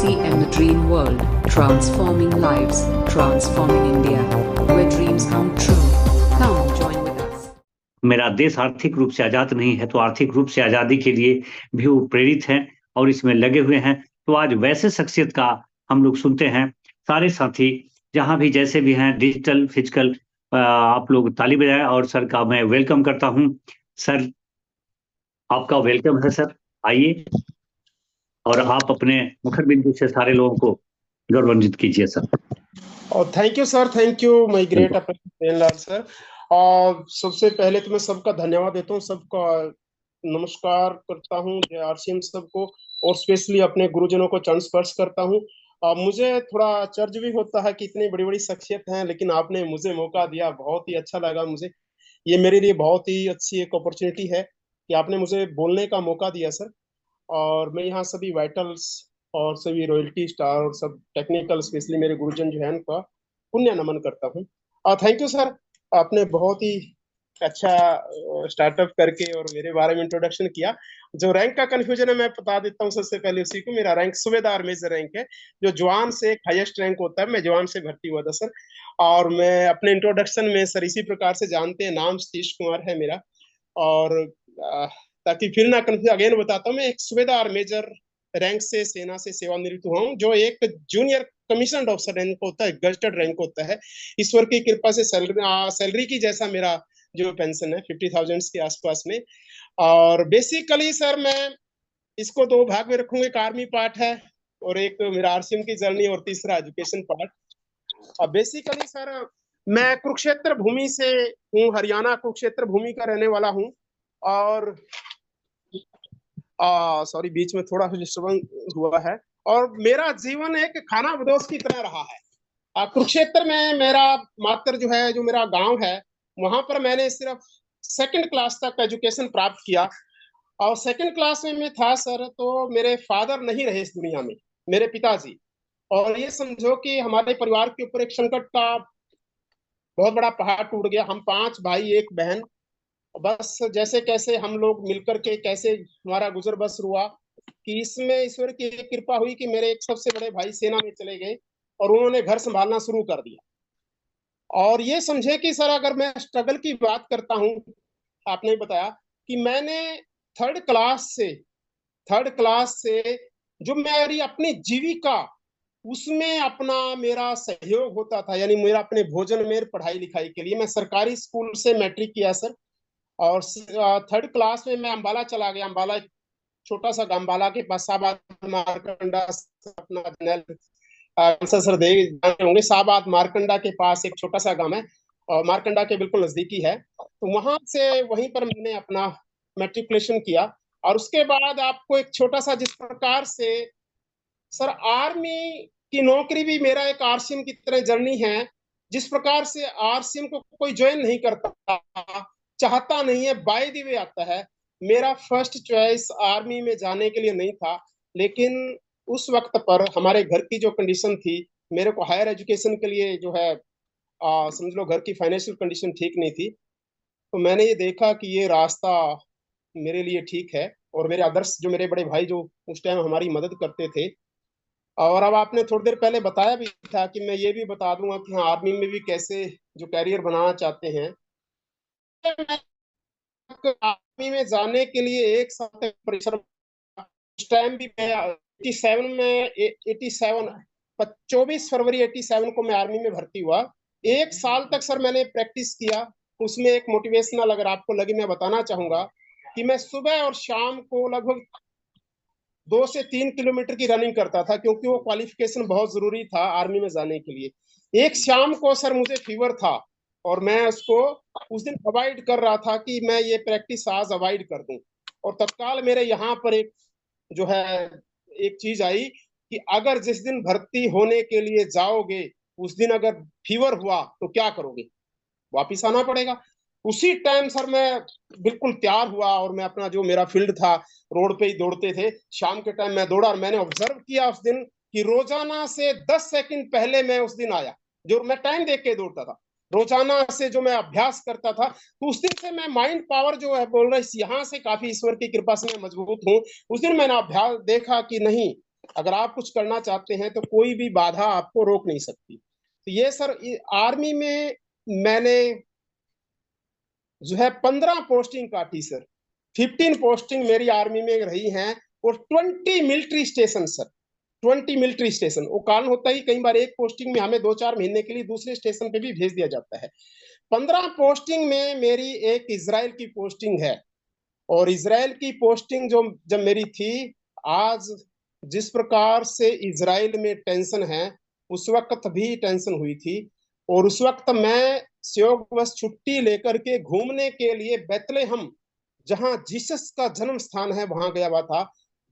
RCM the Dream World, transforming lives, transforming India, where dreams come true. Come join with us. मेरा देश आर्थिक रूप से आजाद नहीं है तो आर्थिक रूप से आजादी के लिए भी वो प्रेरित हैं और इसमें लगे हुए हैं। तो आज वैसे शख्सियत का हम लोग सुनते हैं। सारे साथी जहां भी जैसे भी हैं, डिजिटल फिजिकल, आप लोग ताली बजाएं और सर का मैं वेलकम करता हूं। सर, आपका वेलकम है सर, आइए और आप अपने मुखर बिंदु से सारे लोगों को गौरवान्वित कीजिए सर। और thank you sir, thank you my great appreciate sir. और सबसे पहले तो मैं सबका धन्यवाद देता हूँ, सबका नमस्कार करता हूँ जय आरसीएम सबको, और स्पेशली अपने गुरुजनों को चरण स्पर्श करता हूँ। मुझे थोड़ा चर्ज भी होता है कि इतनी बड़ी बड़ी शख्सियत हैं, लेकिन आपने मुझे मौका दिया, बहुत ही अच्छा लगा मुझे। ये मेरे लिए बहुत ही अच्छी एक अपॉर्चुनिटी है कि आपने मुझे बोलने का मौका दिया सर। और मैं यहाँ सभी वाइटल्स और सभी रॉयल्टी स्टार और सब टेक्निकल स्पेशली मेरे गुरुजन जो है उनका पुण्य नमन करता हूँ। थैंक यू सर, आपने बहुत ही अच्छा स्टार्टअप करके और मेरे बारे में इंट्रोडक्शन किया। जो रैंक का कंफ्यूजन है मैं बता देता हूँ सबसे पहले उसी को। मेरा रैंक सूबेदार मेजर रैंक है, जो जवान से एक हाईएस्ट रैंक होता है। मैं जवान से भर्ती हुआ था सर। और मैं अपने इंट्रोडक्शन में सर इसी प्रकार से जानते हैं, नाम सतीश कुमार है मेरा। और ताकि फिर ना कंफ्यूज, अगेन बताता हूँ, मैं एक सूबेदार मेजर रैंक से सेना से सेवानिवृत्त हुआ हूँ, जो एक जूनियर कमीशन ऑफिसर रैंक होता है, गजटेड रैंक होता है। ईश्वर की कृपा से सैलरी की जैसा मेरा जो पेंशन है 50,000 के आसपास में। और बेसिकली सर मैं इसको दो भाग में रखूंगा, एक आर्मी पार्ट है और एक मेरा आरसीएम की जर्नी, और तीसरा एजुकेशन पार्ट। बेसिकली सर मैं कुरुक्षेत्र भूमि से हूँ, हरियाणा कुरुक्षेत्र भूमि का रहने वाला हूँ। और सॉरी बीच में थोड़ा डिस्टर्बेंस हुआ है। और मेरा जीवन एक खाना बदोश की तरह रहा है। कुरुक्षेत्र में मेरा मात्र जो है, जो मेरा गांव है, वहां पर मैंने सिर्फ सेकंड क्लास तक एजुकेशन प्राप्त किया। और सेकंड क्लास में मैं था सर, तो मेरे फादर नहीं रहे इस दुनिया में, मेरे पिताजी। और ये समझो कि हमारे परिवार के ऊपर एक संकट का बहुत बड़ा पहाड़ टूट गया। हम 5 भाई 1 बहन, बस जैसे कैसे हम लोग मिलकर के कैसे हमारा गुजर बसर हुआ कि इसमें ईश्वर की कृपा हुई कि मेरे एक सबसे बड़े भाई सेना में चले गए और उन्होंने घर संभालना शुरू कर दिया। और ये समझे कि सर अगर मैं स्ट्रगल की बात करता हूँ, आपने बताया कि मैंने थर्ड क्लास से जो मेरी अपनी जीविका, उसमें अपना मेरा सहयोग होता था, यानी मेरा अपने भोजन में पढ़ाई लिखाई के लिए मैं सरकारी स्कूल से मैट्रिक किया सर। और थर्ड क्लास में मैं अम्बाला चला गया। अम्बाला छोटा सा अम्बाला के पास साबाद मारकंडा, अपना सर जानते होंगे, साबाद मारकंडा के पास एक छोटा सा गांव है और मारकंडा के बिल्कुल नजदीकी है। तो वहां से वहीं पर मैंने अपना मैट्रिकुलेशन किया। और उसके बाद आपको एक छोटा सा, जिस प्रकार से सर आर्मी की नौकरी भी मेरा एक आरसीएम की तरह जर्नी है, जिस प्रकार से आरसीएम को कोई ज्वाइन नहीं करता, चाहता नहीं है, बाय द वे आता है। मेरा फर्स्ट चॉइस आर्मी में जाने के लिए नहीं था, लेकिन उस वक्त पर हमारे घर की जो कंडीशन थी, मेरे को हायर एजुकेशन के लिए जो है समझ लो घर की फाइनेंशियल कंडीशन ठीक नहीं थी। तो मैंने ये देखा कि ये रास्ता मेरे लिए ठीक है। और मेरे आदर्श जो मेरे बड़े भाई जो उस टाइम हमारी मदद करते थे। और अब आपने थोड़ी देर पहले बताया भी था कि मैं ये भी बता दूंगा कि हाँ, आर्मी में भी कैसे जो कैरियर बनाना चाहते हैं। आर्मी में जाने के लिए एक साथ परिश्रम, उस टाइम भी मैं 87 में 24 फरवरी 87 को मैं आर्मी में भर्ती हुआ। 1 साल तक सर मैंने प्रैक्टिस किया। उसमें एक मोटिवेशनल अगर आपको लगे मैं बताना चाहूंगा कि मैं सुबह और शाम को लगभग 2 से 3 किलोमीटर की रनिंग करता था, क्योंकि वो क्वालिफिकेशन बहुत जरूरी था आर्मी में जाने के लिए। एक शाम को सर मुझे फीवर था और मैं उसको उस दिन अवॉइड कर रहा था कि मैं ये प्रैक्टिस आज अवॉइड कर दूं। और तत्काल मेरे यहाँ पर एक जो है एक चीज आई कि अगर जिस दिन भर्ती होने के लिए जाओगे उस दिन अगर फीवर हुआ तो क्या करोगे, वापिस आना पड़ेगा। उसी टाइम सर मैं बिल्कुल तैयार हुआ और मैं अपना जो मेरा फील्ड था, रोड पे ही दौड़ते थे, शाम के टाइम मैं दौड़ा। और मैंने ऑब्जर्व किया उस दिन कि रोजाना से 10 सेकंड पहले मैं उस दिन आया, जो मैं टाइम देख के दौड़ता था, रोजाना से जो मैं अभ्यास करता था। तो उस दिन से मैं माइंड पावर जो है बोल रहा है यहाँ से काफी ईश्वर की कृपा से मैं मजबूत हूँ। उस दिन मैंने अभ्यास देखा कि नहीं, अगर आप कुछ करना चाहते हैं तो कोई भी बाधा आपको रोक नहीं सकती। तो ये सर आर्मी में मैंने जो है 15 पोस्टिंग काटी सर। 15 पोस्टिंग मेरी आर्मी में रही हैं, और 20 military station sir. 20 military station. वो कारण होता है कई बार एक पोस्टिंग में हमें 2-4 महीने के लिए दूसरे स्टेशन पे भी भेज दिया जाता है। 15 पोस्टिंग में मेरी एक इजराइल की पोस्टिंग है। और इजराइल की पोस्टिंग जो जब मेरी थी, आज जिस प्रकार से इजराइल में टेंशन है, उस वक्त भी टेंशन हुई थी। और उस वक्त मैं संयोगवश छुट्टी लेकर के घूमने के लिए बेथलेहम, जहां जीसस का जन्म स्थान है, वहां गया हुआ था।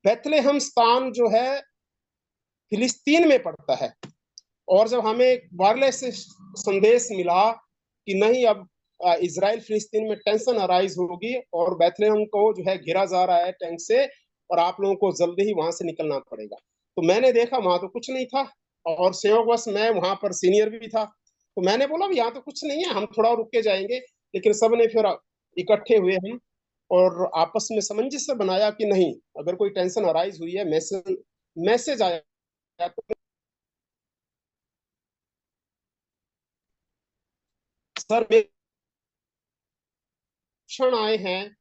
बेथलेहम स्थान जो है फिलिस्तीन में पड़ता है। और जब हमें वायरलेस से संदेश मिला कि नहीं, अब इजराइल फिलिस्तीन में टेंशन अराइज होगी और बेथलेहम को जो है घेरा जा रहा है टैंक से, और आप लोगों को जल्दी ही वहां से निकलना पड़ेगा। तो मैंने देखा वहां तो कुछ नहीं था, और संयोगवश मैं वहां पर सीनियर भी था। तो मैंने बोला यहाँ तो कुछ नहीं है, हम थोड़ा रुक के जाएंगे। लेकिन सब ने फिर इकट्ठे हुए हम, और आपस में सामंजस्य बनाया कि नहीं, अगर कोई टेंशन अराइज हुई है, मैसेज आया तो सर क्षण आए हैं।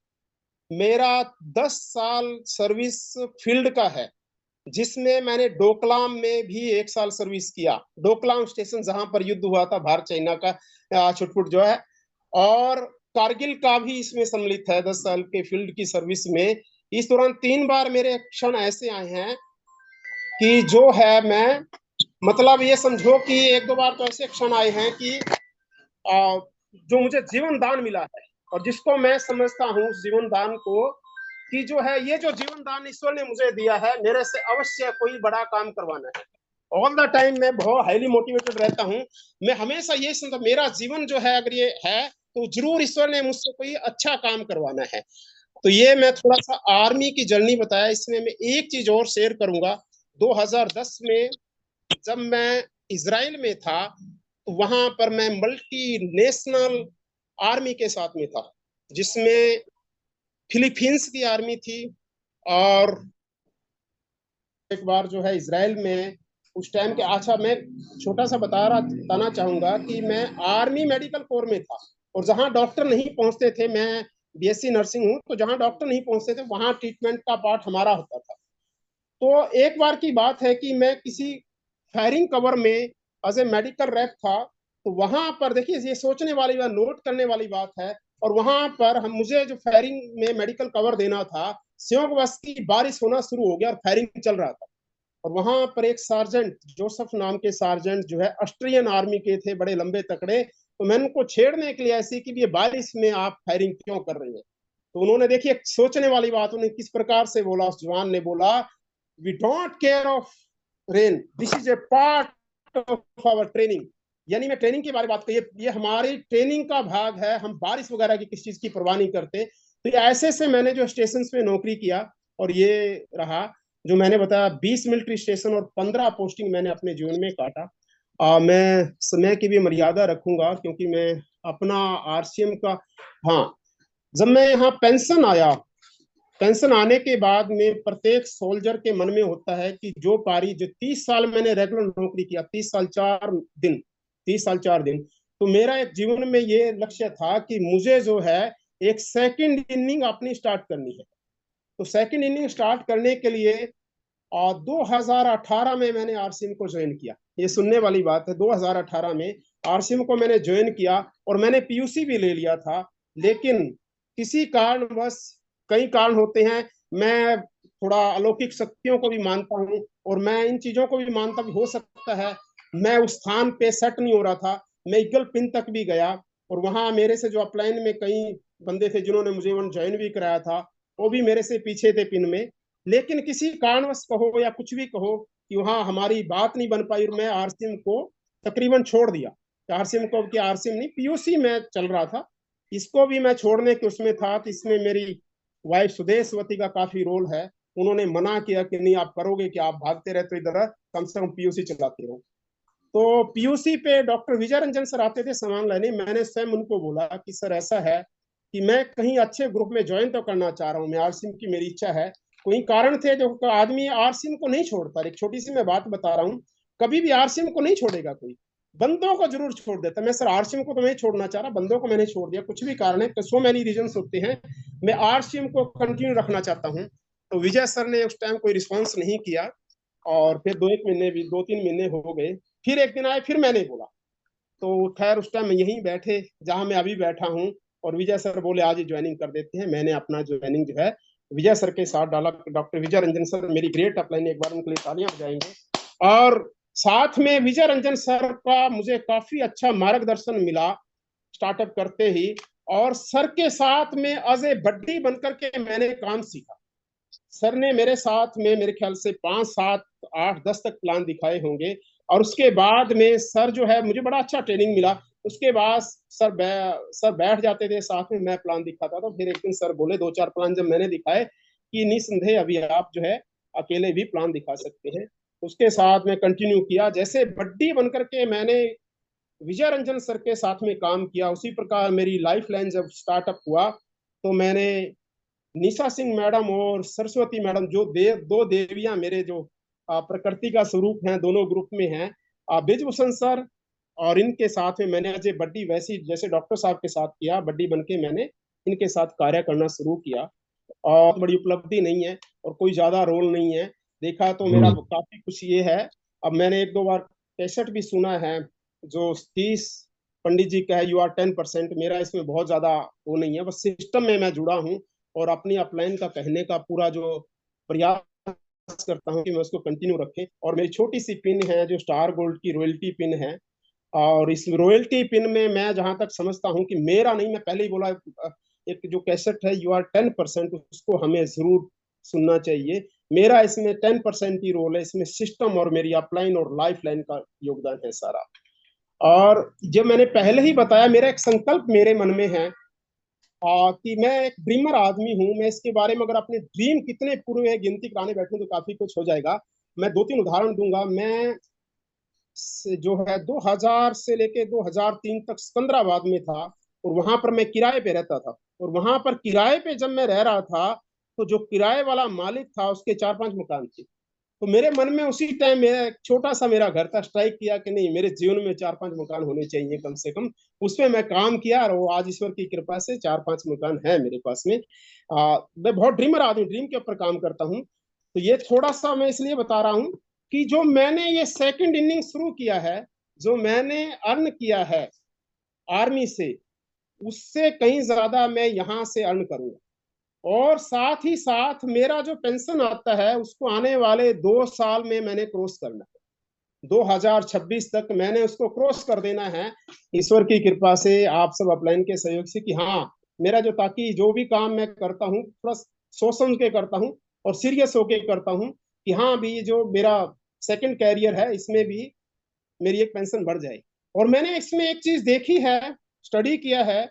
मेरा 10 साल सर्विस फील्ड का है, जिसमें मैंने डोकलाम में भी 1 साल सर्विस किया। डोकलाम स्टेशन जहां पर युद्ध हुआ था भारत चाइना का छुटपुट जो है, और कारगिल का भी इसमें सम्मिलित है 10 साल के फील्ड की सर्विस में। इस दौरान 3 बार मेरे क्षण ऐसे आए हैं कि जो है मैं, मतलब ये समझो कि 1-2 बार तो ऐसे क्षण आए हैं कि जो मुझे जीवन दान मिला है, और जिसको मैं समझता हूँ उस जीवन दान को कि जो है, ये जो जीवन दान ईश्वर ने मुझे दिया है, मेरे से अवश्य कोई बड़ा काम करवाना है। ऑल द टाइम मैं बहुत हाईली मोटिवेटेड रहता हूँ। मैं हमेशा ये समझता, मेरा जीवन जो है अगर ये है तो जरूर ईश्वर ने मुझसे कोई अच्छा काम करवाना है। तो ये मैं थोड़ा सा आर्मी की जर्नी बताया। इसमें मैं एक चीज और शेयर करूंगा। 2010 में जब मैं इजराइल में था, तो वहां पर मैं मल्टी नेशनल आर्मी के साथ में था, जिसमें फिलीपींस की आर्मी थी। और एक बार जो है इजराइल में उस टाइम के, अच्छा मैं छोटा सा बताना चाहूंगा कि मैं आर्मी मेडिकल कोर में था, और जहां डॉक्टर नहीं पहुंचते थे, मैं बीएससी नर्सिंग हूँ, तो जहां डॉक्टर नहीं पहुंचते थे वहां ट्रीटमेंट का पार्ट हमारा होता था। तो एक बार की बात है कि मैं किसी फायरिंग कवर में एज ए मेडिकल रैप था। तो वहां पर देखिए, ये सोचने वाली बात, नोट करने वाली बात है। और वहां पर हम, मुझे जो फायरिंग में मेडिकल कवर देना था, संयोगवश की बारिश होना शुरू हो गया और फायरिंग चल रहा था। और वहां पर एक सार्जेंट, जोसेफ नाम के सार्जेंट जो है ऑस्ट्रियन आर्मी के थे, बड़े लंबे तकड़े। तो मैंने उनको छेड़ने के लिए ऐसी कि ये बारिश में आप फायरिंग क्यों कर रहे हैं। तो उन्होंने, देखिए सोचने वाली बात, उन्हें किस प्रकार से बोला, उस जवान ने बोला, we don't care of rain, this is a part of our training. यानी मैं ट्रेनिंग के बारे में बात कही, ये हमारी ट्रेनिंग का भाग है, हम बारिश वगैरह की किसी चीज की परवाह नहीं करते। तो ये ऐसे से मैंने जो स्टेशन पे नौकरी किया, और ये रहा जो मैंने बताया, 20 मिलिट्री स्टेशन और 15 पोस्टिंग मैंने अपने जीवन में काटा। मैं समय की भी मर्यादा रखूंगा, क्योंकि मैं अपना आरसीएम का, हाँ, जब मैं यहाँ पेंशन आया, पेंशन आने के बाद में प्रत्येक सोल्जर के मन में होता है कि जो पारी, जो 30 साल मैंने रेगुलर नौकरी किया, 30 साल 4 दिन, 30 साल 4 दिन, तो मेरा एक जीवन में ये लक्ष्य था कि मुझे जो है एक सेकंड इनिंग अपनी स्टार्ट करनी है। तो सेकंड इनिंग स्टार्ट करने के लिए 2018 में मैंने आरसीएम को ज्वाइन किया। ये सुनने वाली बात है, 2018 में आरसीएम को मैंने ज्वाइन किया, और मैंने पीयूसी भी ले लिया था। लेकिन किसी कारणवश, कई कारण होते हैं, मैं थोड़ा अलौकिक शक्तियों को भी मानता हूँ, और मैं इन चीजों को भी मानता भी, हो सकता है मैं उस स्थान पे सेट नहीं हो रहा था। मैं ईगल पिन तक भी गया, और वहां मेरे से जो अपलाइन में कई बंदे थे जिन्होंने मुझे ज्वाइन भी कराया था, वो भी मेरे से पीछे थे पिन में। लेकिन किसी कारणवश कहो या कुछ भी कहो कि वहां हमारी बात नहीं बन पाई, और मैं आरसीएम को तकरीबन छोड़ दिया। आरसीएम को, कि आरसीएम नहीं, पीयूसी में चल रहा था, इसको भी मैं छोड़ने के उसमें था। तो इसमें मेरी वाइफ सुदेशवती का काफी रोल है। उन्होंने मना किया कि नहीं, आप करोगे कि आप भागते रहते इधर, कम से कम पीयूसी चलाते रहो। तो पीयूसी पे डॉक्टर विजय रंजन सर आते थे सामान लेने। मैंने स्वयं उनको बोला कि सर ऐसा है कि मैं कहीं अच्छे ग्रुप में ज्वाइन तो करना चाह रहा हूँ, मैं आरसीएम की मेरी इच्छा है, कोई कारण थे जो आदमी आरसीएम को नहीं छोड़ता। एक छोटी सी मैं बात बता रहा हूँ, कभी भी आरसीएम को नहीं छोड़ेगा कोई, बंदों को जरूर छोड़ देता। मैं सर आरसीएम को तो नहीं छोड़ना चाह रहा, बंदों को मैंने छोड़ दिया, कुछ भी कारण है, सो मैनी रीजन होते हैं, मैं आरसीएम को कंटिन्यू रखना चाहता हूँ। तो विजय सर ने उस टाइम कोई रिस्पॉन्स नहीं किया, और फिर 2-1 महीने भी 2-3 महीने हो गए, फिर एक दिन आए, फिर मैंने बोला। तो खैर उस टाइम यहीं बैठे जहां मैं अभी बैठा हूँ, और विजय सर बोले आज ही ज्वाइनिंग कर देते हैं। मैंने अपना ज्वाइनिंग जो है विजय सर के साथ डाला। डॉक्टर विजय रंजन सर मेरी ग्रेट अपलाइन, एक बार उनके लिए तालियां बजाएंगे। और साथ में विजय रंजन सर का मुझे काफी अच्छा मार्गदर्शन मिला स्टार्टअप करते ही, और सर के साथ में एज ए बड्डी बनकर के मैंने काम सीखा। सर ने मेरे साथ में मेरे ख्याल से 5, 7, 8, 10 तक प्लान दिखाए होंगे, और उसके बाद में सर जो है मुझे बड़ा अच्छा ट्रेनिंग मिला। उसके बाद सर बैठ जाते थे साथ में, मैं प्लान दिखाता था। फिर एक दिन सर बोले 2-4 प्लान जब मैंने दिखाए कि निसंदेह अभी आप जो है अकेले भी प्लान दिखा सकते हैं। उसके साथ में कंटिन्यू किया, जैसे बड्डी बनकर के मैंने विजय रंजन सर के साथ में काम किया, उसी प्रकार मेरी लाइफ लाइन जब स्टार्टअप हुआ तो मैंने निशा सिंह मैडम और सरस्वती मैडम, जो दो देवियां मेरे जो प्रकृति का स्वरूप हैं, दोनों ग्रुप में हैं, ब्रिजभूषण सर, और इनके साथ में मैंने अजय बड्डी वैसी जैसे डॉक्टर साहब के साथ किया, बड्डी बन के मैंने इनके साथ कार्य करना शुरू किया। और बड़ी उपलब्धि नहीं है और कोई ज्यादा रोल नहीं है, देखा तो मेरा काफी कुछ ये है। अब मैंने 1-2 बार कैसेट भी सुना है जो 30 पंडित जी का है, यू आर 10%, मेरा इसमें बहुत ज्यादा वो नहीं है, बस सिस्टम में मैं जुड़ा हूँ और अपनी अपलाइन का कहने का पूरा जो प्रयास करता हूँ कि मैं उसको कंटिन्यू रखें। और मेरी छोटी सी पिन है जो स्टार गोल्ड की रॉयल्टी पिन है, और इस रॉयल्टी पिन में मैं जहां तक समझता हूं कि मेरा नहीं, मैं पहले ही बोला, एक जो कैसेट है यू आर 10%, उसको हमें जरूर सुनना चाहिए। मेरा इसमें 10% ही रोल है, इसमें सिस्टम और मेरी अपलाइन और लाइफ लाइन का योगदान है सारा। और जब मैंने पहले ही बताया, मेरा एक संकल्प मेरे मन में है कि मैं एक ड्रीमर आदमी हूं। मैं इसके बारे में अगर अपने ड्रीम कितने पूरे गिनती कराने बैठूं तो काफी कुछ हो जाएगा। मैं 2-3 उदाहरण दूंगा। मैं जो है 2000 से लेके 2003 तक सिकंदराबाद में था, और वहां पर मैं किराए पे रहता था। और वहां पर किराए पे जब मैं रह रहा था तो जो किराए वाला मालिक था उसके 4-5 मकान थे। तो मेरे मन में उसी टाइम मेरा एक छोटा सा मेरा घर था, स्ट्राइक किया कि नहीं, मेरे जीवन में 4-5 मकान होने चाहिए कम से कम। उसमें मैं काम किया और वो आज ईश्वर की कृपा से 4-5 मकान है मेरे पास में। मैं बहुत ड्रीमर आदमी, ड्रीम के ऊपर काम करता हूँ। तो ये थोड़ा सा मैं इसलिए बता रहा हूँ कि जो मैंने ये सेकंड इनिंग शुरू किया है, जो मैंने अर्न किया है आर्मी से, उससे कहीं ज्यादा मैं यहाँ से अर्न करूंगा। और साथ ही साथ मेरा जो पेंशन आता है उसको आने वाले 2 साल में मैंने क्रॉस करना है। 2026 तक मैंने उसको क्रॉस कर देना है, ईश्वर की कृपा से, आप सब अपलाइन के सहयोग से, कि हाँ मेरा जो, ताकि जो भी काम मैं करता हूँ थोड़ा सोच समझ के करता हूँ और सीरियस होके करता हूँ, कि हाँ अभी ये जो मेरा सेकंड कैरियर है इसमें भी मेरी एक पेंशन बढ़ जाए। और मैंने इसमें एक चीज देखी है, स्टडी किया है,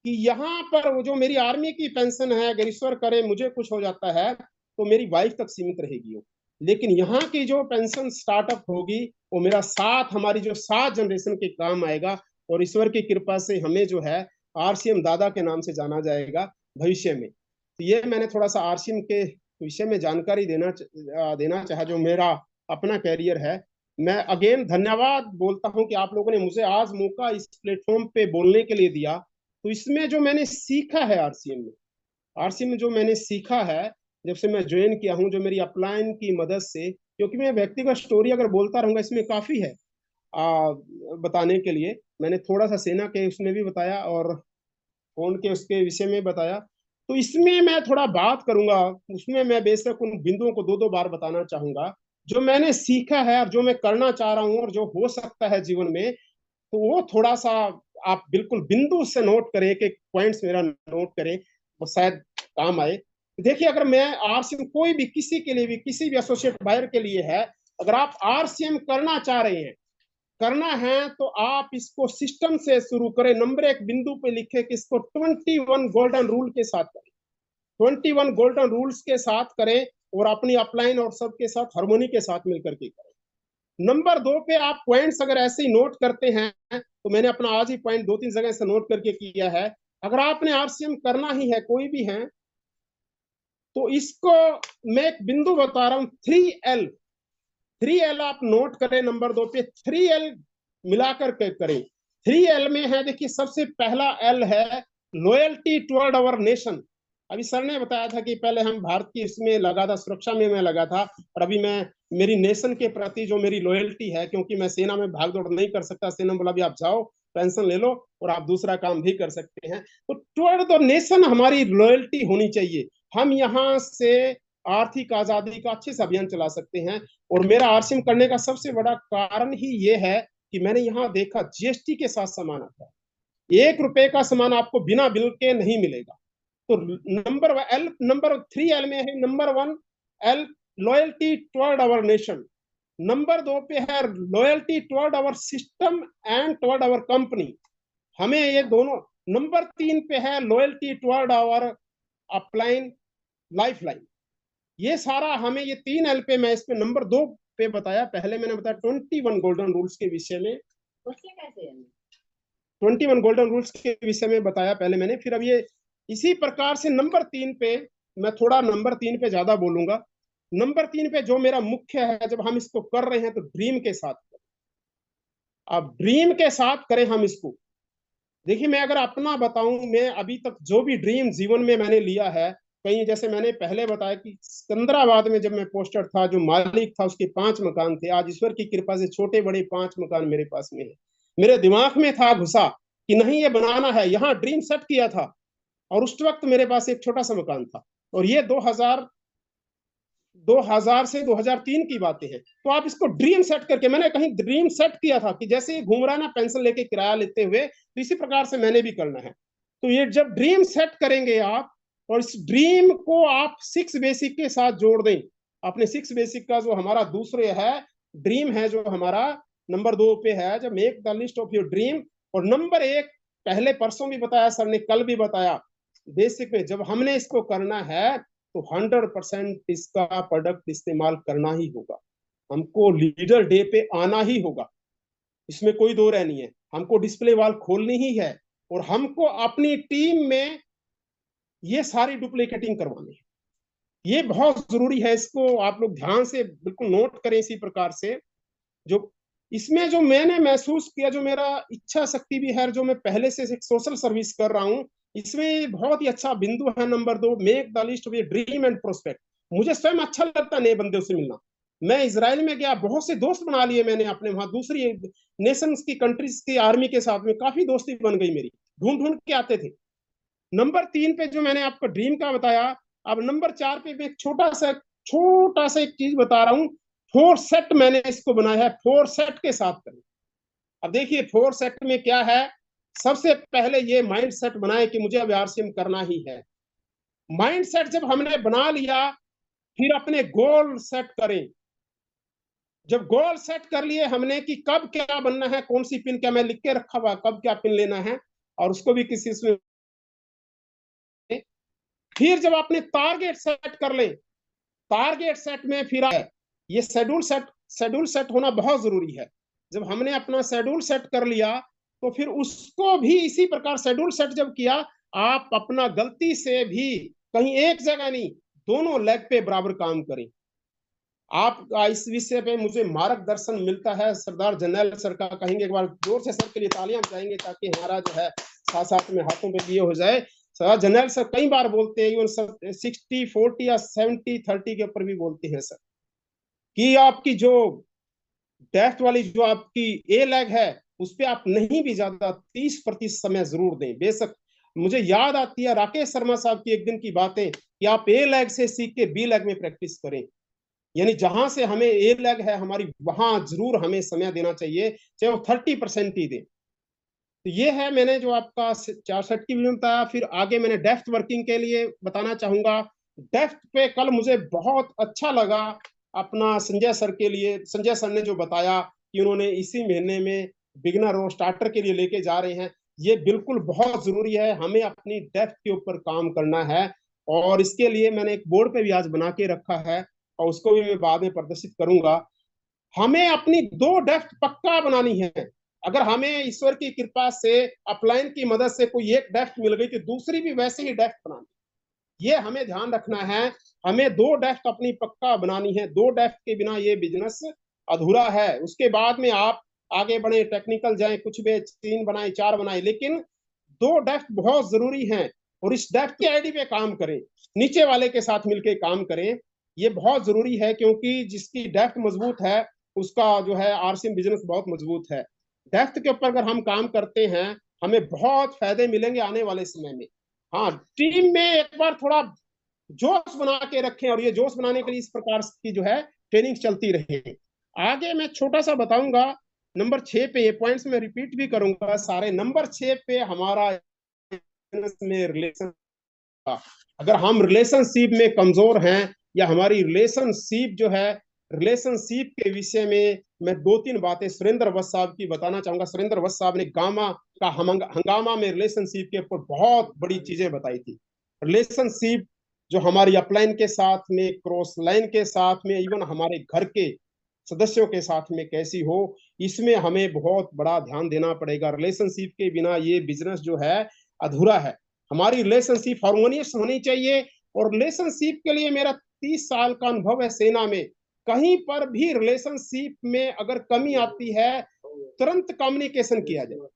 कि यहाँ पर वो जो मेरी आर्मी की पेंशन है, अगर ईश्वर करे मुझे कुछ हो जाता है तो मेरी वाइफ तक सीमित रहेगी वो। लेकिन यहाँ की जो पेंशन स्टार्टअप होगी वो मेरा साथ, हमारी जो 7 जनरेशन के काम आएगा। और ईश्वर की कृपा से हमें जो है आरसीएम दादा के नाम से जाना जाएगा भविष्य में। तो ये मैंने थोड़ा सा आरसीएम के विषय में जानकारी देना चाहा, जो मेरा अपना कैरियर है। मैं अगेन धन्यवाद बोलता हूं कि आप लोगों ने मुझे आज मौका इस प्लेटफॉर्म पे बोलने के लिए दिया। तो इसमें जो मैंने सीखा है आरसीएम में जो मैंने सीखा है जब से मैं ज्वाइन किया हूं, जो मेरी अपलाइन की मदद से, क्योंकि मैं व्यक्तिगत स्टोरी अगर बोलता रहूंगा इसमें काफी है बताने के लिए। मैंने थोड़ा सा सेना के उसमें भी बताया और फोन के उसके विषय में बताया, तो इसमें मैं थोड़ा बात करूंगा। उसमें मैं बेशक उन बिंदुओं को 2-2 बार बताना चाहूंगा जो मैंने सीखा है और जो मैं करना चाह रहा हूं और जो हो सकता है जीवन में। तो वो थोड़ा सा आप बिल्कुल बिंदु से नोट करें, एक पॉइंट्स मेरा नोट करें, वो शायद काम आए। देखिए, अगर मैं आरसीएम कोई भी, किसी के लिए भी, किसी भी एसोसिएट बायर के लिए है, अगर आप आरसीएम करना चाह रहे हैं, करना है, तो आप इसको सिस्टम से शुरू करें। नंबर 1 बिंदु पे लिखे कि इसको 21 गोल्डन रूल के साथ करें, 21 गोल्डन रूल्स के साथ करें, और अपनी अपलाइन और सबके साथ हार्मोनी के साथ मिलकर के करें। नंबर 2 पे आप पॉइंट्स अगर ऐसे ही नोट करते हैं, तो मैंने अपना आज ही पॉइंट 2-3 जगह से नोट करके किया है। अगर आपने आरसीएम करना ही है, कोई भी है, तो इसको मैं एक बिंदु बता रहा हूं, 3L, 3L आप नोट करें नंबर 2 पे, 3L मिलाकर के करें। 3L में है, देखिए सबसे पहला L है लॉयल्टी टुवर्ड आवर नेशन। अभी सर ने बताया था कि पहले हम भारत की इसमें लगा था, सुरक्षा में मैं लगा था, और अभी मैं मेरी नेशन के प्रति जो मेरी लॉयल्टी है, क्योंकि मैं सेना में भाग दौड़ नहीं कर सकता, सेना बोला भी आप जाओ पेंशन ले लो और आप दूसरा काम भी कर सकते हैं, तो टुवर्ड द नेशन हमारी लॉयल्टी होनी चाहिए। हम यहाँ से आर्थिक आजादी का अच्छे से अभियान चला सकते हैं। और मेरा आरसीएम करने का सबसे बड़ा कारण ही ये है कि मैंने यहाँ देखा जीएसटी के साथ सामान आता है, 1 रुपए का सामान आपको बिना बिल के नहीं मिलेगा। तो नंबर 3L में है, number 1 L loyalty toward our nation, number 2 पे है loyalty toward our system and toward our company, हमें ये दोनों। नंबर 3 पे है loyalty toward our upline lifeline. ये सारा हमें ये 3L पे, मैं इसमें नंबर 2 पे बताया, पहले मैंने बताया 21 गोल्डन रूल्स के विषय में, 21 गोल्डन रूल्स के विषय में बताया पहले मैंने, फिर अब ये इसी प्रकार से नंबर 3 पे, मैं थोड़ा नंबर 3 पे ज्यादा बोलूंगा। नंबर 3 पे जो मेरा मुख्य है, जब हम इसको कर रहे हैं तो ड्रीम के साथ करें। अब ड्रीम के साथ करें हम इसको। देखिए मैं अगर अपना बताऊं, मैं अभी तक जो भी ड्रीम जीवन में मैंने लिया है, कहीं जैसे मैंने पहले बताया कि सिकंदराबाद में जब मैं पोस्टेड था, जो मालिक था उसके 5 मकान थे, आज ईश्वर की कृपा से छोटे बड़े 5 मकान मेरे पास में है। मेरे दिमाग में था घुसा कि नहीं ये बनाना है, यहाँ ड्रीम सेट किया था, और उस वक्त मेरे पास एक छोटा सा मकान था, और ये 2000 से 2003 की बातें हैं। तो आप इसको ड्रीम सेट करके, मैंने कहीं ड्रीम सेट किया था कि जैसे ये घूम रहा है ना पेंशन लेके किराया लेते हुए, तो इसी प्रकार से मैंने भी करना है। तो ये जब ड्रीम सेट करेंगे आप, और इस ड्रीम को आप 6 बेसिक के साथ जोड़ दें, अपने 6 बेसिक का जो हमारा दूसरे है ड्रीम है, जो हमारा नंबर 2 पे है, जब make the list of your dream, और नंबर 1 पहले परसों भी बताया सर ने, कल भी बताया, बेसिक में जब हमने इसको करना है तो 100% इसका प्रोडक्ट इस्तेमाल करना ही होगा। हमको लीडर डे पे आना ही होगा, इसमें कोई दो राय नहीं है। हमको डिस्प्ले वॉल खोलनी ही है, और हमको अपनी टीम में ये सारी डुप्लीकेटिंग करवानी है। ये बहुत जरूरी है, इसको आप लोग ध्यान से बिल्कुल नोट करें। इसी प्रकार से जो इसमें जो मैंने महसूस किया, जो मेरा इच्छा शक्ति भी है, जो मैं पहले से एक सोशल सर्विस कर रहा हूँ, इसमें बहुत ही अच्छा बिंदु है number 2, make the list of your dream and prospect. मुझे स्वयं अच्छा लगता है नए बंदों से मिलना। मैं इजराइल में गया, बहुत से दोस्त बना लिए मैंने अपने, वहां दूसरी नेशंस की कंट्रीज की आर्मी के साथ में काफी दोस्ती बन गई मेरी, ढूंढ ढूंढ के आते थे। नंबर 3 पे जो मैंने आपको ड्रीम का बताया, अब नंबर 4 पे मैं छोटा सा एक चीज बता रहा हूँ, 4 सेट मैंने इसको बनाया है, 4 सेट के साथ करें। अब देखिए 4 सेट में क्या है, सबसे पहले ये माइंड सेट बनाए कि मुझे अब आरसीएम करना ही है। माइंड सेट जब हमने बना लिया, फिर अपने गोल सेट करें। जब गोल सेट कर लिए हमने कि कब क्या बनना है, कौन सी पिन, क्या मैं लिख के रखा हुआ कब क्या पिन लेना है, और उसको भी किसी इसमें, फिर जब आपने टारगेट सेट कर ले, टारगेट सेट में फिर ये शेड्यूल सेट होना बहुत जरूरी है। जब हमने अपना शेड्यूल सेट कर लिया, तो फिर उसको भी इसी प्रकार शेड्यूल सेट जब किया, आप अपना गलती से भी कहीं एक जगह नहीं, दोनों लेग पे बराबर काम करें। आप इस विषय पे मुझे मार्गदर्शन मिलता है सरदार जनरल सर का, कहेंगे एक बार जोर से सर के लिए तालियां बजाएंगे, ताकि हमारा जो है साथ साथ में हाथों पे लिए हो जाए। सरदार जनरल सर कई बार बोलते हैं, 60-40 या 70-30 के ऊपर भी बोलते हैं सर, कि आपकी जो डेफ्थ वाली जो आपकी ए लैग है, उस पर आप नहीं भी ज्यादा 30% समय जरूर दें। बेशक मुझे याद आती है राकेश शर्मा साहब की एक दिन की बातें, कि आप ए लैग से सीख के बी लैग में प्रैक्टिस करें, यानी जहां से हमें ए लैग है हमारी, वहां जरूर हमें समय देना चाहिए, चाहे वो 30% ही दे। तो ये है मैंने जो आपका 4 सेट की वीडियो बताया। फिर आगे मैंने डेप्थ वर्किंग के लिए बताना चाहूंगा। डेप्थ पे कल मुझे बहुत अच्छा लगा अपना संजय सर के लिए, संजय सर ने जो बताया कि उन्होंने इसी महीने में बिगिनर और स्टार्टर के लिए लेके जा रहे हैं, ये बिल्कुल बहुत जरूरी है। हमें अपनी डेप्थ के ऊपर काम करना है, और इसके लिए मैंने एक बोर्ड पे भी आज बना के रखा है, और उसको भी मैं बाद में प्रदर्शित करूंगा। हमें अपनी 2 डेप्थ पक्का बनानी है। अगर हमें ईश्वर की कृपा से अपलाइन की मदद से कोई एक डेप्थ मिल गई, तो दूसरी भी वैसे ही डेप्थ बनानी। ये हमें ध्यान रखना है। हमें 2 डेस्क अपनी पक्का बनानी है, 2 डेस्क के बिना ये बिजनेस अधूरा है। उसके बाद में आप आगे बढ़े, टेक्निकल जाए, कुछ भी 3 बनाए 4 बनाए, लेकिन 2 डेस्क बहुत जरूरी हैं। और इस डेस्क की आईडी पे काम करें, नीचे वाले के साथ मिलकर काम करें, ये बहुत जरूरी है। क्योंकि जिसकी डेस्क मजबूत है उसका जो है आरसीएम बिजनेस बहुत मजबूत है। डेस्क के ऊपर अगर हम काम करते हैं हमें बहुत फायदे मिलेंगे आने वाले समय में। हाँ, टीम में एक बार थोड़ा जोश बना के रखें, और ये जोश बनाने के लिए इस प्रकार की जो है ट्रेनिंग चलती रहे। आगे मैं छोटा सा बताऊंगा नंबर 6 पे, ये पॉइंट्स में रिपीट भी करूंगा सारे। नंबर 6 पे हमारा में रिलेशन, अगर हम रिलेशनशिप में कमजोर हैं या हमारी रिलेशनशिप जो है, रिलेशनशिप के विषय में मैं 2-3 बातें सुरेंद्र वत्स साहब की बताना चाहूंगा। सुरेंद्र वत्स साहब ने गामा का हंगामा में रिलेशनशिप के ऊपर बहुत बड़ी चीजें बताई थी। रिलेशनशिप जो हमारी अपलाइन के साथ में, क्रॉस लाइन के साथ में, इवन हमारे घर के सदस्यों के साथ में कैसी हो, इसमें हमें बहुत बड़ा ध्यान देना पड़ेगा। रिलेशनशिप के बिना ये बिजनेस जो है अधूरा है। हमारी रिलेशनशिप हार्मोनियस होनी चाहिए। और रिलेशनशिप के लिए मेरा 30 साल का अनुभव है सेना में। कहीं पर भी रिलेशनशिप में अगर कमी आती है तुरंत कम्युनिकेशन किया जाए,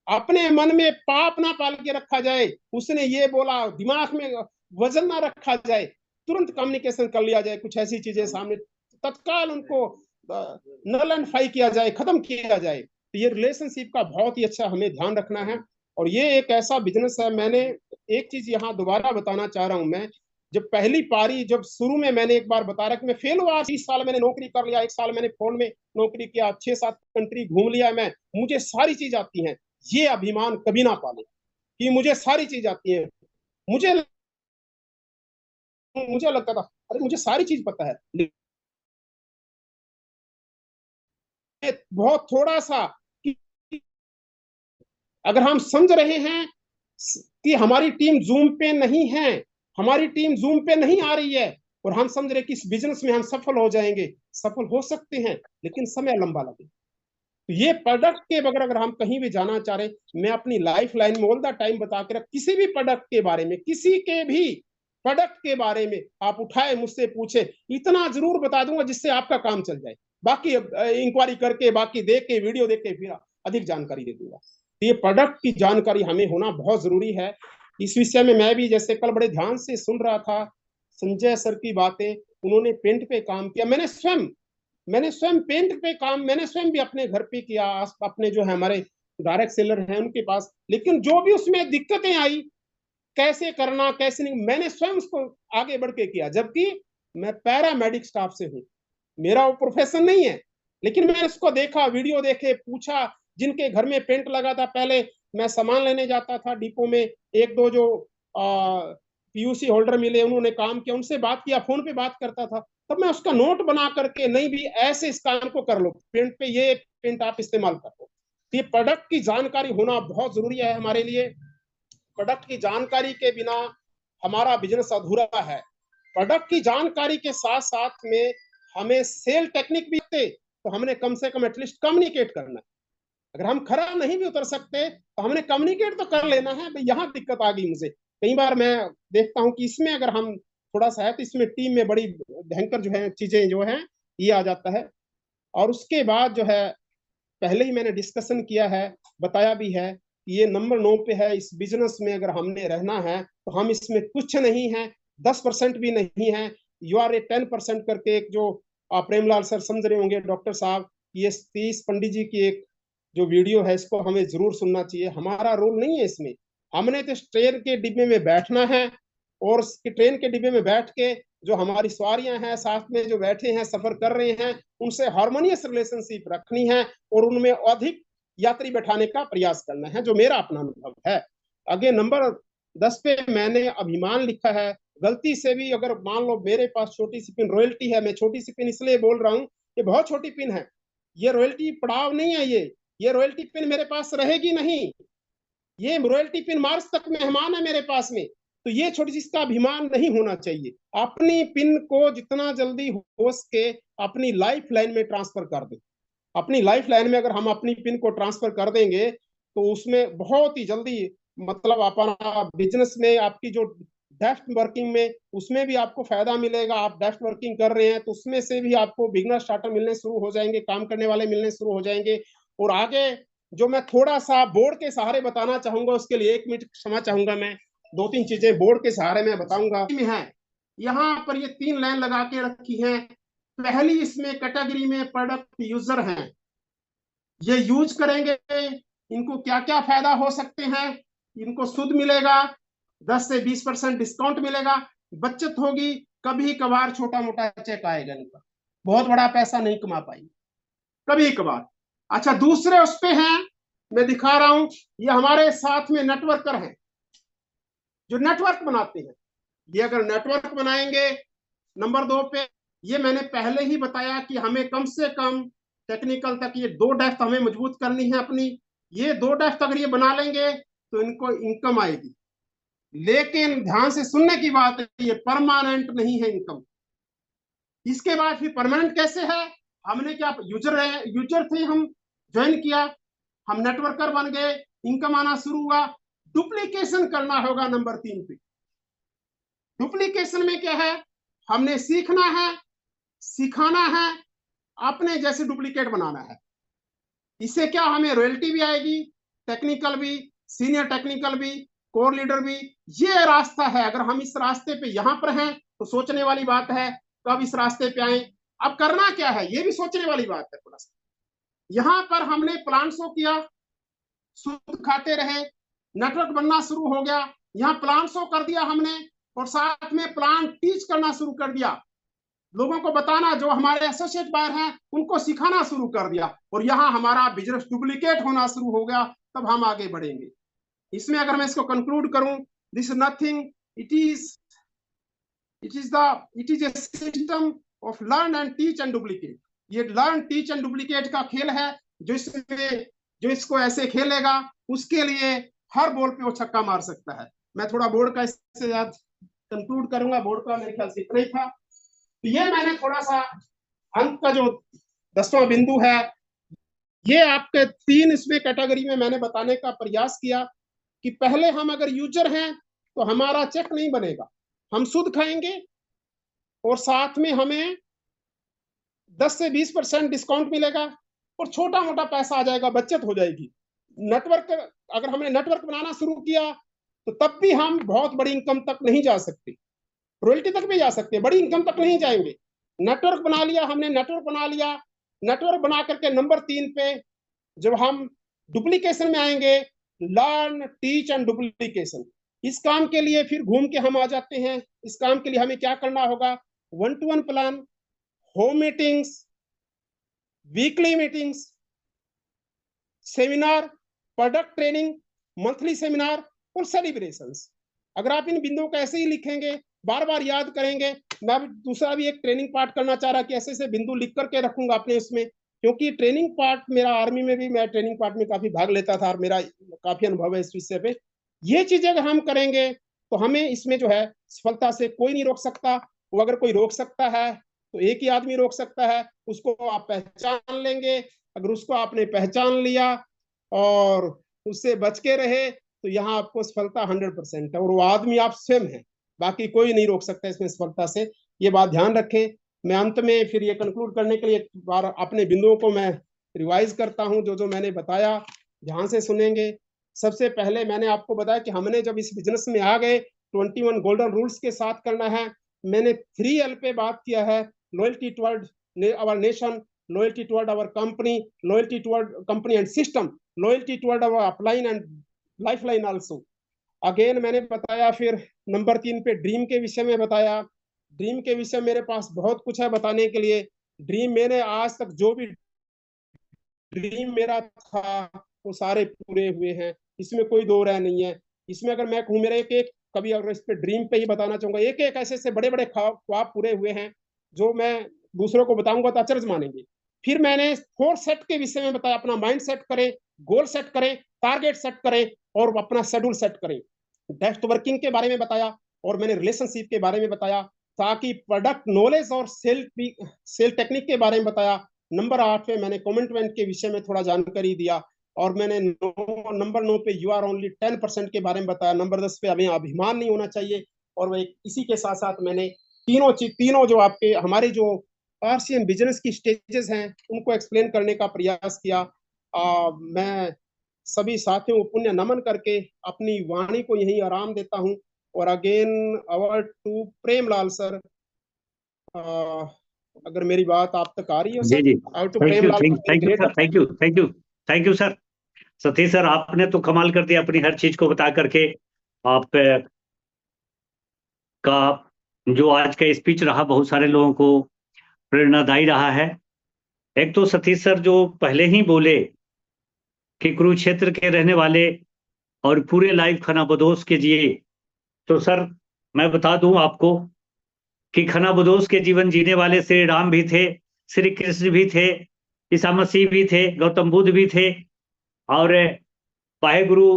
अपने मन में पाप ना पाल के रखा जाए, उसने ये बोला दिमाग में वजन ना रखा जाए, तुरंत कम्युनिकेशन कर लिया जाए। कुछ ऐसी चीजें सामने तत्काल उनको नल एंड फाई किया जाए, खत्म किया जाए। तो ये रिलेशनशिप का बहुत ही अच्छा हमें ध्यान रखना है। और ये एक ऐसा बिजनेस है, मैंने एक चीज यहाँ दोबारा बताना चाह रहा हूं। मैं जब पहली पारी, जब शुरू में मैंने एक बार बताया कि मैं फेल हुआ, 30 साल मैंने नौकरी कर लिया, 1 साल मैंने फोन में नौकरी किया, 6-7 कंट्री घूम लिया, मैं मुझे सारी चीज आती है। ये अभिमान कभी ना पाले कि मुझे सारी चीज आती है। मुझे मुझे लगता था अरे मुझे सारी चीज पता है, बहुत थोड़ा सा कि अगर हम समझ रहे हैं कि हमारी टीम जूम पे नहीं है, हमारी टीम जूम पे नहीं आ रही है, और हम समझ रहे कि इस बिजनेस में हम सफल हो जाएंगे, सफल हो सकते हैं, लेकिन समय लंबा लगे। तो ये प्रोडक्ट के बगैर अगर हम कहीं भी जाना चाह रहे, मैं अपनी लाइफ लाइन में ऑल द टाइम बता के रख, किसी भी प्रोडक्ट के बारे में, किसी के भी प्रोडक्ट के बारे में आप उठाए मुझसे पूछे, इतना जरूर बता दूंगा जिससे आपका काम चल जाए। बाकी इंक्वायरी करके, बाकी देख के, वीडियो देख के फिर अधिक जानकारी दे दूंगा। तो ये प्रोडक्ट की जानकारी हमें होना बहुत जरूरी है। इस विषय में मैं भी जैसे कल बड़े ध्यान से सुन रहा था संजय सर की बातें, उन्होंने पेंट पे काम किया, मैंने स्वयं पेंट पे काम मैंने स्वयं भी अपने घर पे किया, अपने जो है हमारे डायरेक्ट सेलर हैं उनके पास। लेकिन जो भी उसमें दिक्कतें आई, कैसे करना कैसे नहीं, मैंने स्वयं उसको आगे बढ़ के किया। जबकि मैं पैरामेडिक स्टाफ से हूँ, मेरा वो प्रोफेशन नहीं है, लेकिन मैंने उसको देखा, वीडियो देखे, पूछा। जिनके घर में पेंट लगा था, पहले मैं सामान लेने जाता था डिपो में, 1-2 जो पीयूसी होल्डर मिले, उन्होंने काम किया, उनसे बात किया, फोन पे बात करता था। तब मैं उसका नोट बना करके, नहीं भी ऐसे इस काम को कर लो, पेंट पे ये पेंट आप इस्तेमाल कर लो। ये प्रोडक्ट की जानकारी होना बहुत जरूरी है हमारे लिए। प्रोडक्ट की जानकारी के बिना हमारा बिजनेस अधूरा है। प्रोडक्ट की जानकारी के साथ साथ में हमें सेल टेक्निक भी आते, तो हमने कम से कम एटलीस्ट कम्युनिकेट करना है। अगर हम खरा नहीं भी उतर सकते तो हमने कम्युनिकेट तो कर लेना है। भाई यहाँ दिक्कत आ गई मुझे, कई बार मैं देखता हूँ कि इसमें अगर हम थोड़ा सा है तो इसमें टीम में बड़ी भयंकर जो है चीजें जो है ये आ जाता है। और उसके बाद जो है पहले ही मैंने डिस्कशन किया है, बताया भी है कि ये नंबर 9 पे है। इस बिजनेस में अगर हमने रहना है तो हम इसमें कुछ नहीं है, 10% भी नहीं है। यू आर ए 10% करके एक जो प्रेमलाल सर समझ रहे होंगे, डॉक्टर साहब, ये 30 पंडित जी की एक जो वीडियो है, इसको हमें जरूर सुनना चाहिए। हमारा रोल नहीं है इसमें, हमने तो ट्रेन के डिब्बे में बैठना है, और ट्रेन के डिब्बे में बैठ के जो हमारी सवारियां हैं, साथ में जो बैठे हैं, सफर कर रहे हैं, उनसे हार्मोनियस रिलेशनशिप रखनी है, और उनमें अधिक यात्री बैठाने का प्रयास करना है, जो मेरा अपना अनुभव है। आगे नंबर 10 पे मैंने अभिमान लिखा है। गलती से भी अगर मान लो मेरे पास छोटी सी पिन रॉयल्टी है, मैं छोटी सी पिन इसलिए बोल रहा हूँ, ये बहुत छोटी पिन है, ये रॉयल्टी पड़ाव नहीं है, ये रॉयल्टी पिन मेरे पास रहेगी नहीं, ये रॉयल्टी पिन मार्च तक मेहमान है मेरे पास में। तो ये छोटी चीज का अभिमान नहीं होना चाहिए। अपनी पिन को जितना जल्दी हो सके अपनी लाइफ लाइन में ट्रांसफर कर दे। अपनी लाइफ लाइन में अगर हम अपनी पिन को ट्रांसफर कर देंगे तो उसमें बहुत ही जल्दी, मतलब अपना बिजनेस में आपकी जो डेस्क वर्किंग में, उसमें भी आपको फायदा मिलेगा। आप डेस्क वर्किंग कर रहे हैं तो उसमें से भी आपको बिगनर स्टार्टर मिलने शुरू हो जाएंगे, काम करने वाले मिलने शुरू हो जाएंगे। और आगे जो मैं थोड़ा सा बोर्ड के सहारे बताना चाहूंगा, उसके लिए 1 मिनट क्षमा चाहूंगा। मैं 2-3 चीजें बोर्ड के सहारे में बताऊंगा। है यहाँ पर ये 3 लाइन लगा के रखी है। पहली इसमें कैटेगरी में प्रोडक्ट यूजर हैं, ये यूज करेंगे, इनको क्या क्या फायदा हो सकते हैं। इनको शुद्ध मिलेगा, 10 से 20% डिस्काउंट मिलेगा, बचत होगी, कभी कभार छोटा मोटा चेक आएगा इनका, बहुत बड़ा पैसा नहीं कमा पाएंगे, कभी कभार। अच्छा, दूसरे उस पे हैं, मैं दिखा रहा हूं, ये हमारे साथ में नेटवर्कर हैं जो नेटवर्क बनाते हैं। ये अगर नेटवर्क बनाएंगे, नंबर 2 पे, ये मैंने पहले ही बताया कि हमें कम से कम टेक्निकल तक ये 2 डेस्क हमें मजबूत करनी है अपनी। ये 2 डेस्क अगर ये बना लेंगे तो इनको इनकम आएगी, लेकिन ध्यान से सुनने की बात है, ये परमानेंट नहीं है इनकम। इसके बाद फिर परमानेंट कैसे है? हमने क्या यूजर थे, हम ज्वाइन किया, हम नेटवर्कर बन गए, इनकम आना शुरू हुआ। डुप्लीकेशन करना होगा नंबर 3 पे। डुप्लीकेशन में क्या है? हमने सीखना है, सिखाना है, अपने जैसे डुप्लीकेट बनाना है। इससे क्या, हमें रॉयल्टी भी आएगी, टेक्निकल भी, सीनियर टेक्निकल भी, कोर लीडर भी। ये रास्ता है। अगर हम इस रास्ते पे यहां पर हैं तो सोचने वाली बात है कब इस रास्ते पे आए। अब करना क्या है ये भी सोचने वाली बात है थोड़ा सा। यहां पर हमने प्लान शो किया, सूद खाते रहे, नेटवर्क बनना शुरू हो गया, यहाँ प्लान शो कर दिया हमने, और साथ में प्लान टीच करना शुरू कर दिया, लोगों को बताना, जो हमारे एसोसिएट बायर हैं उनको सिखाना शुरू कर दिया, और यहाँ हमारा बिजनेस डुप्लीकेट होना शुरू हो गया। तब हम आगे बढ़ेंगे। इसमें अगर मैं इसको कंक्लूड करूं, this is nothing, it is a system of learn and teach and duplicate. ये लर्न, टीच एंड डुप्लीकेट का खेल है। जो इसको ऐसे खेलेगा उसके लिए हर बॉल पे वो छक्का मार सकता है। मैं थोड़ा बोर्ड का इससे याद कंक्लूड करूंगा। बोर्ड का मेरे ख्याल से इतना ही था। तो ये मैंने थोड़ा सा अंक का जो 10वां बिंदु है, ये आपके 3 इसमें कैटेगरी में मैंने बताने का प्रयास किया कि पहले हम अगर यूजर हैं तो हमारा चेक नहीं बनेगा, हम शुद्ध खाएंगे, और साथ में हमें 10 से 20% डिस्काउंट मिलेगा, और छोटा मोटा पैसा आ जाएगा, बचत हो जाएगी। नेटवर्क, अगर हमने नेटवर्क बनाना शुरू किया तो तब भी हम बहुत बड़ी इनकम तक नहीं जा सकते, रॉयल्टी तक भी जा सकते, बड़ी इनकम तक नहीं जाएंगे। नेटवर्क बना लिया हमने, नेटवर्क बना लिया, नेटवर्क बना करके नंबर 3 पे जब हम डुप्लीकेशन में आएंगे, लर्न, टीच एंड डुप्लीकेशन, इस काम के लिए फिर घूम के हम आ जाते हैं। इस काम के लिए हमें क्या करना होगा? 1-to-1 plan, home meetings, weekly meetings, seminar, product training, monthly seminar और सेलिब्रेशंस। अगर आप इन बिंदुओं को ऐसे ही लिखेंगे, बार बार याद करेंगे। मैं दूसरा भी एक ट्रेनिंग पार्ट करना चाह रहा कि ऐसे ऐसे बिंदु लिख करके रखूंगा अपने इसमें, क्योंकि ट्रेनिंग पार्ट मेरा आर्मी में भी, मैं ट्रेनिंग पार्ट में काफी भाग लेता था और मेरा काफी अनुभव है इस विषय पे। ये चीजें अगर हम करेंगे तो हमें इसमें जो है सफलता से कोई नहीं रोक सकता। वो अगर कोई रोक सकता है तो एक ही आदमी रोक सकता है, उसको आप पहचान लेंगे। अगर उसको आपने पहचान लिया और उससे बच के रहे तो यहाँ आपको सफलता 100% है, और वो आदमी आप स्वयं है, बाकी कोई नहीं रोक सकता इसमें सफलता से। ये बात ध्यान रखें। मैं अंत में फिर ये कंक्लूड करने के लिए एक बार अपने बिंदुओं को मैं रिवाइज करता हूं, जो जो मैंने बताया ध्यान से सुनेंगे। सबसे पहले मैंने आपको बताया कि हमने जब इस बिजनेस में आ गए 21 गोल्डन रूल्स के साथ करना है। मैंने 3L पे बात किया है, loyalty toward our nation, loyalty toward our company, loyalty toward company and system, loyalty toward our upline and lifeline also. Again मैंने बताया, फिर नंबर 3 पे ड्रीम के विषय में बताया। ड्रीम के विषय मेरे पास बहुत कुछ है बताने के लिए। ड्रीम, मैंने आज तक जो भी ड्रीम मेरा था वो सारे पूरे हुए हैं, इसमें कोई दो राय नहीं है। इसमें अगर मैं कहूँ मेरे एक कभी अगर इस पे ड्रीम पे ही बताना चाहूंगा, एक एक ऐसे से बड़े बड़े ख्वाब पूरे हुए हैं जो मैं दूसरों को बताऊंगा तो अचरज मानेंगे। फिर मैंने 4 सेट के विषय में बताया, अपना माइंड सेट करें, गोल सेट करें, टारगेट सेट करें और अपना शेड्यूल सेट करें। डेस्क वर्किंग के बारे में बताया और मैंने रिलेशनशिप के बारे में बताया, ताकि प्रोडक्ट नॉलेज और सेल टेक्निक के बारे में बताया। नंबर 8 पे मैंने कमिटमेंट के विषय में थोड़ा जानकारी दिया, और मैंने नंबर 9 पे यू आर ओनली 10% के बारे में बताया। नंबर 10 पे हमें अभिमान नहीं होना चाहिए, और वह इसी के साथ साथ मैंने तीनों जो आपके हमारे जो आरसीएम बिजनेस की स्टेजेस हैं उनको एक्सप्लेन करने का प्रयास किया। मैं सभी साथियों को पुण्य नमन करके अपनी वाणी को यही आराम देता हूं। और again award to Premlal sir, अगर मेरी बात आप तक आ रही है जी सर। जी, to thank you, Premlal thank you sir, thank you, thank you, thank you sir. Satish sir, आपने तो कमाल कर दिया अपनी हर चीज को बता करके। आप का जो आज का स्पीच रहा बहुत सारे लोगों को प्रेरणादायी रहा है। एक तो सतीश सर जो पहले ही बोले कि कुरुक्षेत्र के रहने वाले और पूरे लाइफ खानाबदोश के जिए, तो सर मैं बता दूं आपको कि खानाबदोश के जीवन जीने वाले श्री राम भी थे, श्री कृष्ण भी थे, ईसा मसीह भी थे, गौतम बुद्ध भी थे, और वाहे गुरु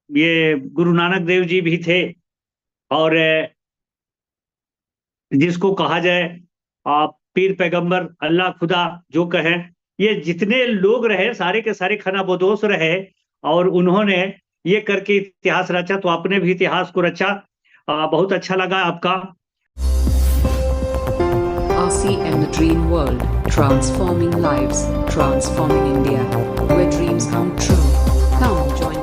ये गुरु नानक देव जी भी थे, और जिसको कहा जाए पीर पैगंबर अल्लाह खुदा जो कहें, ये जितने लोग रहे सारे के सारे खानाबदोश रहे और उन्होंने ये करके इतिहास रचा। तो आपने भी इतिहास को रचा, बहुत अच्छा लगा आपका। RCM The Dream World, transforming lives, transforming India, where dreams come true. Come join